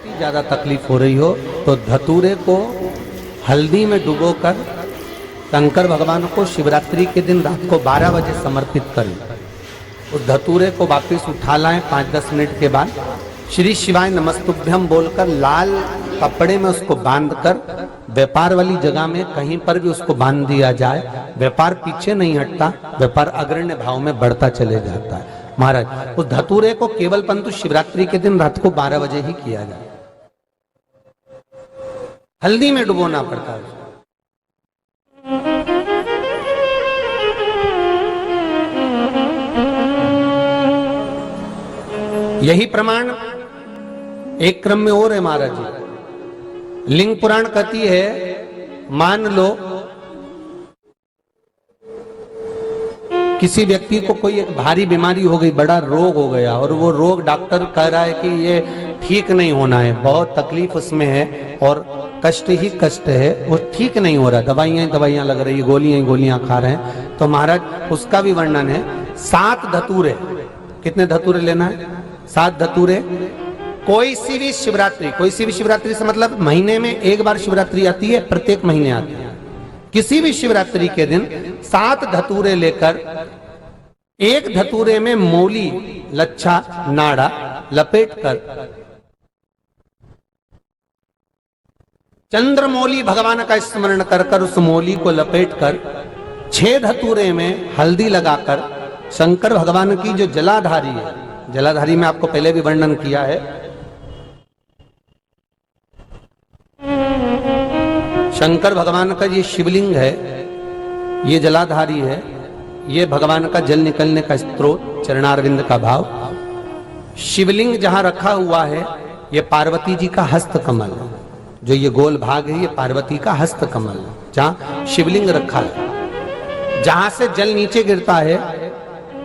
ज़्यादा तकलीफ हो रही हो तो धतूरे को हल्दी में डुबोकर शंकर भगवान को शिवरात्रि के दिन रात को 12 बजे समर्पित करें। उस धतूरे को वापस उठा लाएं 5-10 मिनट के बाद, श्री शिवाय नमस्तुभ्यम बोलकर लाल कपड़े में उसको बांधकर व्यापार वाली जगह में कहीं पर भी उसको बांध दिया जाए। व्यापार पीछे नहीं हटता, व्यापार अग्रण्य भाव में बढ़ता चले जाता है। महाराज, उस धतूरे को केवल परंतु शिवरात्रि के दिन रात को 12 बजे ही किया जाए, हल्दी में डुबोना पड़ता है। यही प्रमाण एक क्रम में और है महाराज जी। लिंग पुराण कहती है, मान लो किसी व्यक्ति को कोई एक भारी बीमारी हो गई, बड़ा रोग हो गया, और वो रोग डॉक्टर कह रहा है कि ये ठीक नहीं होना है, बहुत तकलीफ उसमें है और कष्ट ही कष्ट है, वो ठीक नहीं हो रहा, दवाइयां लग रही, गोलियां खा रहे हैं। तो महाराज उसका भी वर्णन है। 7 धतूरे, कितने धतूरे लेना है? 7 धतूरे। कोई सी भी शिवरात्रि से मतलब महीने में एक बार शिवरात्रि आती है, प्रत्येक महीने आती है। किसी भी शिवरात्रि के दिन 7 धतूरे लेकर, एक धतूरे में मौली, लच्छा, नाड़ा लपेटकर, चंद्रमौली भगवान का स्मरण कर उस मौली को लपेटकर 6 धतूरे में हल्दी लगाकर शंकर भगवान की जो जलाधारी है, जलाधारी में आपको पहले भी वर्णन किया है, शंकर भगवान का ये शिवलिंग है, ये जलाधारी है, ये भगवान का जल निकलने का स्त्रोत, चरणारविंद का भाव। शिवलिंग जहां रखा हुआ है ये पार्वती जी का हस्त कमल है, जो ये गोल भाग है ये पार्वती का हस्त कमल है, जहां शिवलिंग रखा है। जहां से जल नीचे गिरता है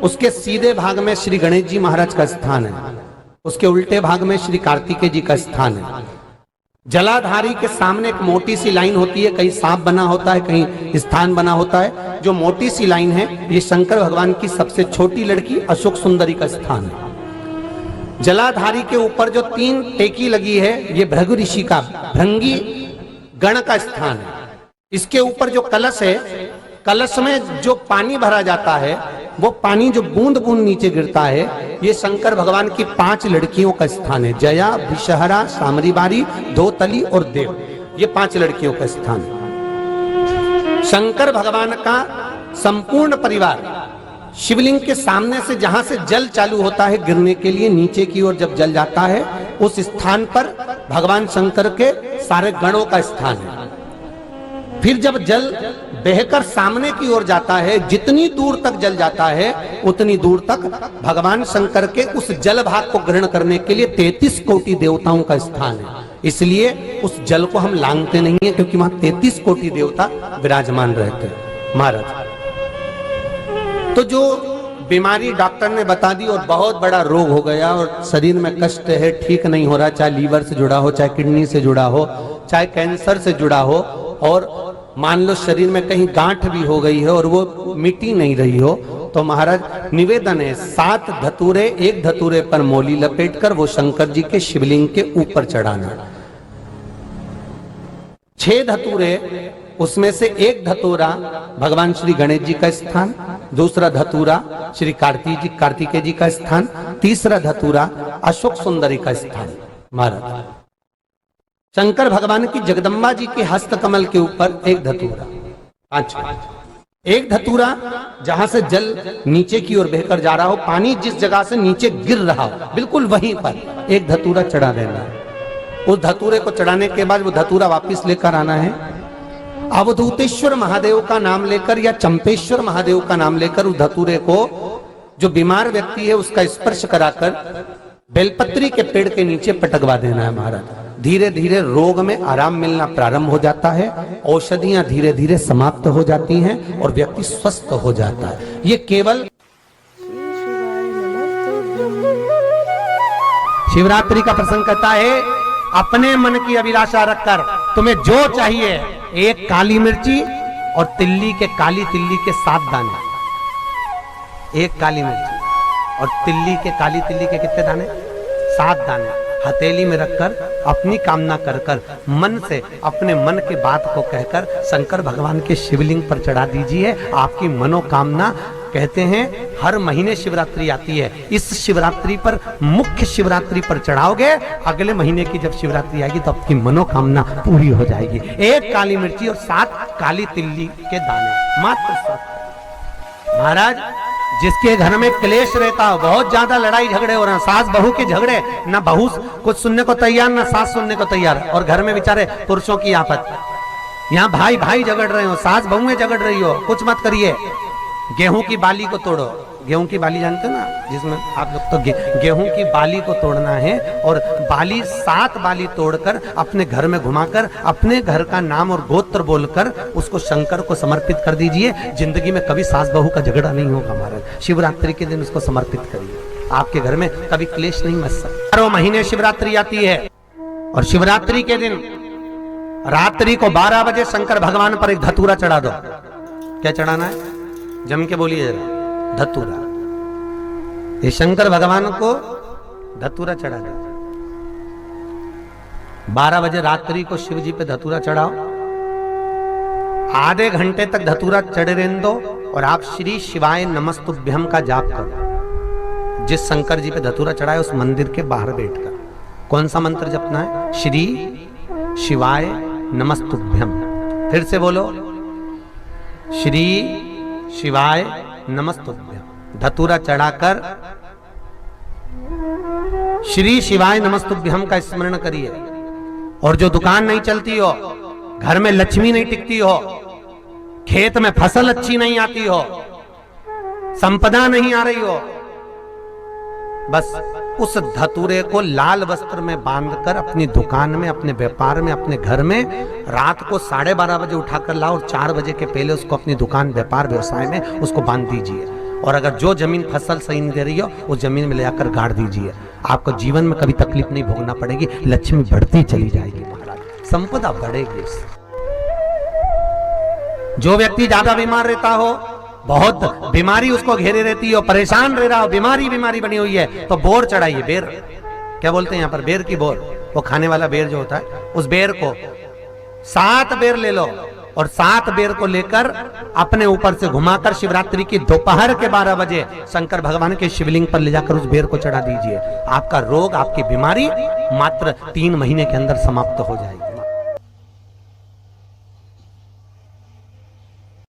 उसके सीधे भाग में श्री गणेश जी महाराज का स्थान है, उसके उल्टे भाग में श्री कार्तिकेय जी का स्थान है। जलाधारी के सामने एक मोटी सी लाइन होती है, कहीं सांप बना होता है, कहीं स्थान बना होता है। जो मोटी सी लाइन है ये शंकर भगवान की सबसे छोटी लड़की अशोक सुंदरी का स्थान है। जलाधारी के ऊपर जो 3 टेकी लगी है ये भृगु ऋषि का, भृंगी गण का स्थान है। इसके ऊपर जो कलश है, कलश में जो पानी भरा जाता है वो पानी जो बूंद बूंद नीचे गिरता है ये शंकर भगवान की 5 लड़कियों का स्थान है। जया, विषहरा, सामरीबारी, धोतली और देव, ये 5 लड़कियों का स्थान है। शंकर भगवान का संपूर्ण परिवार शिवलिंग के सामने से, जहां से जल चालू होता है गिरने के लिए नीचे की ओर जब जल जाता है, उस स्थान पर भगवान शंकर के सारे गणों का स्थान है। फिर जब जल बहकर सामने की ओर जाता है, जितनी दूर तक जल जाता है उतनी दूर तक भगवान शंकर के उस जल भाग को ग्रहण करने के लिए 33 कोटि देवताओं का स्थान है। इसलिए उस जल को हम लांघते नहीं है, क्योंकि वहां 33 कोटि देवता विराजमान रहते हैं। महाराज, तो जो बीमारी डॉक्टर ने बता दी और बहुत बड़ा रोग हो गया और शरीर में कष्ट है, ठीक नहीं हो रहा, चाहे लीवर से जुड़ा हो, चाहे किडनी से जुड़ा हो, चाहे कैंसर से जुड़ा हो, और मान लो शरीर में कहीं गांठ भी हो गई है और वो मिटी नहीं रही हो, तो महाराज निवेदन है 7 धतूरे, एक धतूरे पर मौली लपेटकर वो शंकर जी के शिवलिंग के ऊपर चढ़ाना। 6 धतूरे, उसमें से एक धतूरा भगवान श्री गणेश जी का स्थान, दूसरा धतूरा श्री कार्तिकेय जी का स्थान, तीसरा धतूरा अशोक सुंदरी का स्थान। महाराज, शंकर भगवान की जगदम्बा जी के हस्त कमल के ऊपर एक धतूरा, एक धतूरा जहां से जल नीचे की ओर बहकर जा रहा हो, पानी जिस जगह से नीचे गिर रहा हो बिल्कुल वहीं पर एक धतूरा चढ़ा देना है। उस धतूरे को चढ़ाने के बाद वो धतूरा वापस लेकर आना है, अवधूतेश्वर महादेव का नाम लेकर या चंपेश्वर महादेव का नाम लेकर उस धतूरे को, जो बीमार व्यक्ति है उसका स्पर्श कराकर बेलपत्री के पेड़ के नीचे पटकवा देना है। महाराज, धीरे धीरे रोग में आराम मिलना प्रारंभ हो जाता है, औषधियां धीरे धीरे समाप्त हो जाती हैं और व्यक्ति स्वस्थ हो जाता है। ये केवल शिवरात्रि का प्रसंग कहता है, अपने मन की अभिलाषा रखकर तुम्हें जो चाहिए, एक काली मिर्ची और काली तिल्ली के 7 दाने, एक काली मिर्ची और काली तिल्ली के कितने दाने? 7 दाने। हथेली में रखकर अपनी कामना कर कर मन से अपने मन की बात को कहकर शंकर भगवान के शिवलिंग पर चढ़ा दीजिए। आपकी मनोकामना, कहते हैं हर महीने शिवरात्रि आती है, इस शिवरात्रि पर, मुख्य शिवरात्रि पर चढ़ाओगे, अगले महीने की जब शिवरात्रि आएगी तो आपकी मनोकामना पूरी हो जाएगी। 1 काली मिर्ची और 7 काली तिल्ली के दाने, मात्र 7। महाराज, जिसके घर में क्लेश रहता हो, बहुत ज्यादा लड़ाई झगड़े हो रहे हैं, सास बहू के झगड़े, ना बहू कुछ सुनने को तैयार ना सास सुनने को तैयार, और घर में बेचारे पुरुषों की आफत, यहाँ भाई भाई झगड़ रहे हो, सास बहुएं झगड़ रही हो, कुछ मत करिए। गेहूं की बाली को तोड़ो, गेहूं की बाली जानते हो ना, जिसमें आप लोग तो गेहूं की बाली को तोड़ना है, और बाली 7 बाली तोड़कर अपने घर में घुमाकर अपने घर का नाम और गोत्र बोलकर उसको शंकर को समर्पित कर दीजिए। जिंदगी में कभी सास बहू का झगड़ा नहीं होगा महाराज। शिवरात्रि के दिन उसको समर्पित करिए, आपके घर में कभी क्लेश नहीं मच सकता। 12 महीने शिवरात्रि आती है, और शिवरात्रि के दिन रात्रि को 12 बजे शंकर भगवान पर एक धतूरा चढ़ा दो। क्या चढ़ाना है? जम के बोलिए जरा, धतूरा। ये शंकर भगवान को धतूरा चढ़ा दो। 12 बजे रात्रि को शिव जी पे धतूरा चढ़ाओ, आधे घंटे तक धतूरा चढ़े रहने दो, और आप श्री शिवाय नमस्तुभ्यम का जाप करो। जिस शंकर जी पे धतूरा चढ़ाए उस मंदिर के बाहर बैठकर कौन सा मंत्र जपना है? श्री शिवाय नमस्तुभ्यम। फिर से बोलो, श्री शिवाय नमस्तुभ्यम। धतूरा चढ़ाकर श्री शिवाय नमस्तुभ्यम का स्मरण करिए। और जो दुकान नहीं चलती हो, घर में लक्ष्मी नहीं टिकती हो, खेत में फसल अच्छी नहीं आती हो, संपदा नहीं आ रही हो, बस उस धतूरे को लाल वस्त्र में बांधकर अपनी दुकान में, अपने व्यापार में, अपने घर में रात को 12:30 बजे उठाकर लाओ, और 4 बजे के पहले उसको अपनी दुकान, व्यापार, व्यवसाय में उसको बांध दीजिए। और अगर जो जमीन फसल सही नहीं दे रही हो, उस जमीन में ले आकर गाड़ दीजिए। आपको जीवन में कभी तकलीफ नहीं भोगना पड़ेगी, लक्ष्मी बढ़ती चली जाएगी महाराज, संपदा बढ़ेगी। जो व्यक्ति ज्यादा बीमार रहता हो, बहुत बीमारी उसको घेरे रहती हो, परेशान रह रहा हो, बीमारी बनी हुई है, तो बोर चढ़ाइए। बेर, क्या बोलते हैं यहाँ पर? बेर की बोर, वो खाने वाला बेर जो होता है, उस बेर को 7 बेर ले लो, और 7 बेर को लेकर अपने ऊपर से घुमाकर शिवरात्रि की दोपहर के 12 बजे शंकर भगवान के शिवलिंग पर ले जाकर उस बेर को चढ़ा दीजिए। आपका रोग, आपकी बीमारी मात्र 3 महीने के अंदर समाप्त हो जाएगी।